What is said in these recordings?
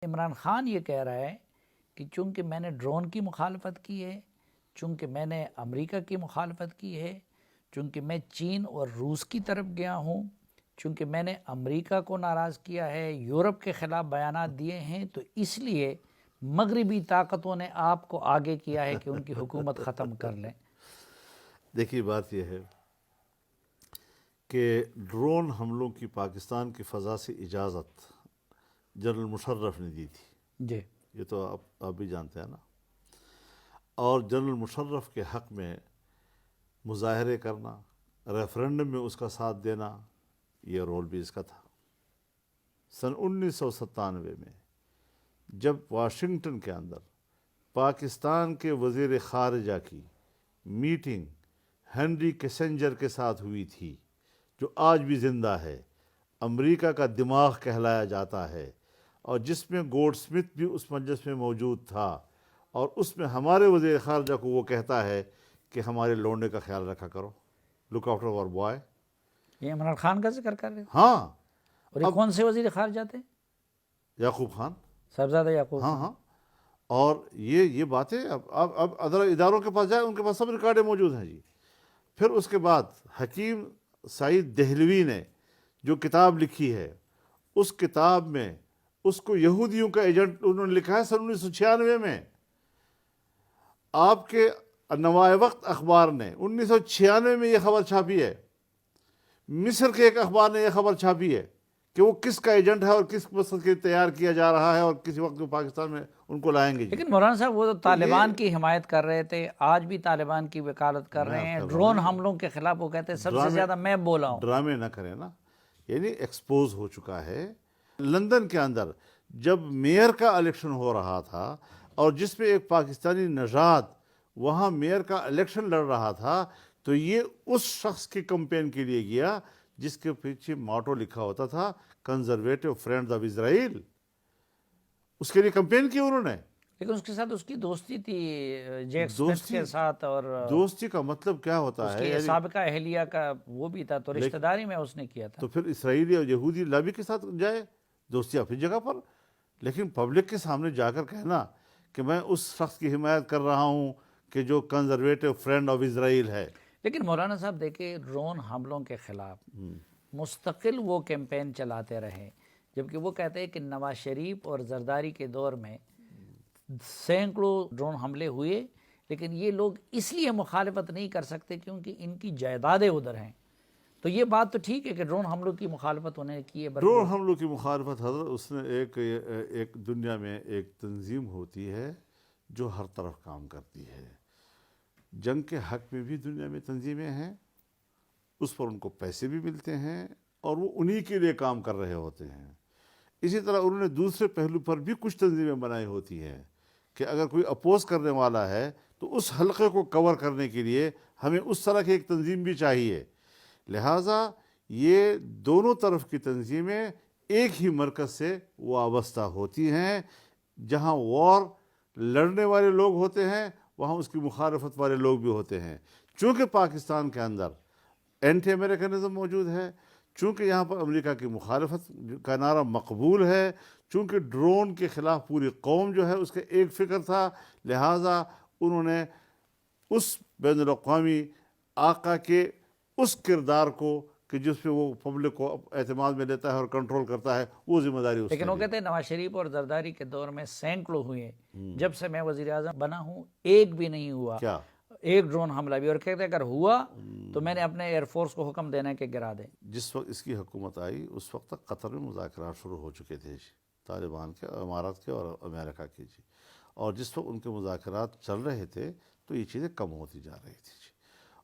عمران خان یہ کہہ رہا ہے کہ چونکہ میں نے ڈرون کی مخالفت کی ہے، چونکہ میں نے امریکہ کی مخالفت کی ہے، چونکہ میں چین اور روس کی طرف گیا ہوں، چونکہ میں نے امریکہ کو ناراض کیا ہے، یورپ کے خلاف بیانات دیے ہیں، تو اس لیے مغربی طاقتوں نے آپ کو آگے کیا ہے کہ ان کی حکومت ختم کر لیں۔ دیکھیے بات یہ ہے کہ ڈرون حملوں کی پاکستان کی فضا سے اجازت جنرل مشرف نے دی تھی، جی یہ تو آپ بھی جانتے ہیں نا، اور جنرل مشرف کے حق میں مظاہرے کرنا، ریفرنڈم میں اس کا ساتھ دینا، یہ رول بھی اس کا تھا۔ سن 1997 میں جب واشنگٹن کے اندر پاکستان کے وزیر خارجہ کی میٹنگ ہنری کیسنجر کے ساتھ ہوئی تھی، جو آج بھی زندہ ہے، امریکہ کا دماغ کہلایا جاتا ہے، اور جس میں گولڈ سمتھ بھی اس مجلس میں موجود تھا، اور اس میں ہمارے وزیر خارجہ کو وہ کہتا ہے کہ ہمارے لونڈے کا خیال رکھا کرو، لک آفٹر اور بوائے۔ یہ عمران خان کا ذکر کر رہے ہیں، ہاں، اور یہ کون سے وزیر خارجہ تھے؟ یعقوب خان۔ صاحبزادہ یعقوب ہاں خان۔ ہاں، اور یہ باتیں اب اداروں کے پاس جائیں، ان کے پاس سب ریکارڈیں موجود ہیں جی۔ پھر اس کے بعد حکیم سعید دہلوی نے جو کتاب لکھی ہے، اس کتاب میں اس کو یہودیوں کا ایجنٹ انہوں نے لکھا ہے سن 1996 میں۔ آپ کے نوائے وقت اخبار نے 1996 میں یہ خبر چھاپی ہے، مصر کے ایک اخبار نے یہ خبر چھاپی ہے کہ وہ کس کا ایجنٹ ہے اور کس مقصد کے تیار کیا جا رہا ہے، اور کسی وقت وہ پاکستان میں ان کو لائیں گے جی۔ لیکن مولانا صاحب وہ تو طالبان کی حمایت کر رہے تھے، آج بھی طالبان کی وکالت کر رہے ہیں، ڈرون حملوں کے خلاف وہ کہتے ہیں سب سے زیادہ میں بولا ہوں۔ ڈرامے نہ کریں نا، یعنی ایکسپوز ہو چکا ہے۔ لندن کے اندر جب میئر کا الیکشن ہو رہا تھا، اور جس میں ایک پاکستانی نژاد وہاں میئر کا الیکشن لڑ رہا تھا، تو یہ اس شخص کی کمپین کے لیے گیا جس کے پیچھے موٹو لکھا ہوتا تھا کنزرویٹو فرینڈز آف اسرائیل، اس کے لیے کمپین کی انہوں نے۔ لیکن اس کے ساتھ اس کی دوستی تھی جیک سمتھ کے ساتھ، اور دوستی کا مطلب کیا ہوتا اس ہے؟ کی سابقہ اہلیہ کا وہ بھی تھا، تو رشتہ داری میں اس نے کیا تھا۔ تو پھر اسرائیلی اور یہودی لابی کے ساتھ جائے، دوستی اپنی جگہ پر، لیکن پبلک کے سامنے جا کر کہنا کہ میں اس شخص کی حمایت کر رہا ہوں کہ جو کنزرویٹو فرینڈ آف اسرائیل ہے۔ لیکن مولانا صاحب دیکھیں، ڈرون حملوں کے خلاف مستقل وہ کیمپین چلاتے رہے، جبکہ وہ کہتے ہیں کہ نواز شریف اور زرداری کے دور میں سینکڑوں ڈرون حملے ہوئے، لیکن یہ لوگ اس لیے مخالفت نہیں کر سکتے کیونکہ ان کی جائیدادیں ادھر ہیں۔ تو یہ بات تو ٹھیک ہے کہ ڈرون حملوں کی مخالفت انہیں کی ہے، ڈرون حملوں کی مخالفت حضرت، اس نے ایک دنیا میں ایک تنظیم ہوتی ہے جو ہر طرف کام کرتی ہے۔ جنگ کے حق میں بھی دنیا میں تنظیمیں ہیں، اس پر ان کو پیسے بھی ملتے ہیں، اور وہ انہی کے لیے کام کر رہے ہوتے ہیں۔ اسی طرح انہوں نے دوسرے پہلو پر بھی کچھ تنظیمیں بنائی ہوتی ہیں کہ اگر کوئی اپوز کرنے والا ہے تو اس حلقے کو کور کرنے کے لیے ہمیں اس طرح کی ایک تنظیم بھی چاہیے۔ لہٰذا یہ دونوں طرف کی تنظیمیں ایک ہی مرکز سے وابستہ ہوتی ہیں، جہاں وار لڑنے والے لوگ ہوتے ہیں وہاں اس کی مخالفت والے لوگ بھی ہوتے ہیں۔ چونکہ پاکستان کے اندر اینٹی امریکنزم موجود ہے، چونکہ یہاں پر امریکہ کی مخالفت کا نعرہ مقبول ہے، چونکہ ڈرون کے خلاف پوری قوم جو ہے اس کا ایک فکر تھا، لہٰذا انہوں نے اس بین الاقوامی آقا کے اس کردار کو کہ جس پہ وہ پبلک کو اعتماد میں لیتا ہے اور کنٹرول کرتا ہے، وہ ذمہ داری اس لیکن وہ کہتے ہیں نواز شریف اور زرداری کے دور میں سینکڑوں ہوئے، جب سے میں وزیر اعظم بنا ہوں ایک بھی نہیں ہوا، کیا ایک ڈرون حملہ بھی، اور کہتے ہیں اگر ہوا تو میں نے اپنے ایئر فورس کو حکم دینا کہ گرا دیں۔ جس وقت اس کی حکومت آئی اس وقت تک قطر میں مذاکرات شروع ہو چکے تھے جی، طالبان کے، امارات کے اور امریکہ کے جی، اور جس وقت ان کے مذاکرات چل رہے تھے تو یہ چیزیں کم ہوتی جا رہی تھی جی،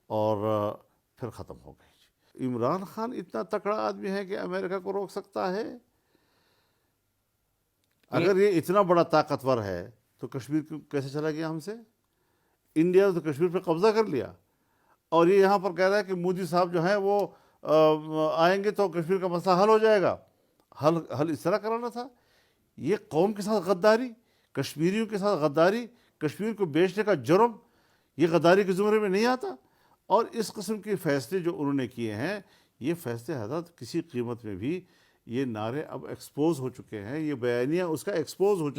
اور پھر ختم ہو گئی جی۔ عمران خان اتنا تکڑا آدمی ہے کہ امریکہ کو روک سکتا ہے؟ اگر یہ اتنا بڑا طاقتور ہے تو کشمیر کیسے چلا گیا ہم سے؟ انڈیا نے تو کشمیر پہ قبضہ کر لیا، اور یہ یہاں پر کہہ رہا ہے کہ مودی صاحب جو ہیں وہ آئیں گے تو کشمیر کا مسئلہ حل ہو جائے گا۔ حل اس طرح کرانا تھا؟ یہ قوم کے ساتھ غداری، کشمیریوں کے ساتھ غداری، کشمیر کو بیچنے کا جرم، یہ غداری کے زمرے میں نہیں آتا؟ اور اس قسم کے فیصلے جو انہوں نے کیے ہیں، یہ فیصلے حضرت کسی قیمت میں بھی یہ نعرے اب ایکسپوز ہو چکے ہیں، یہ بیانیہ اس کا ایکسپوز ہو چکا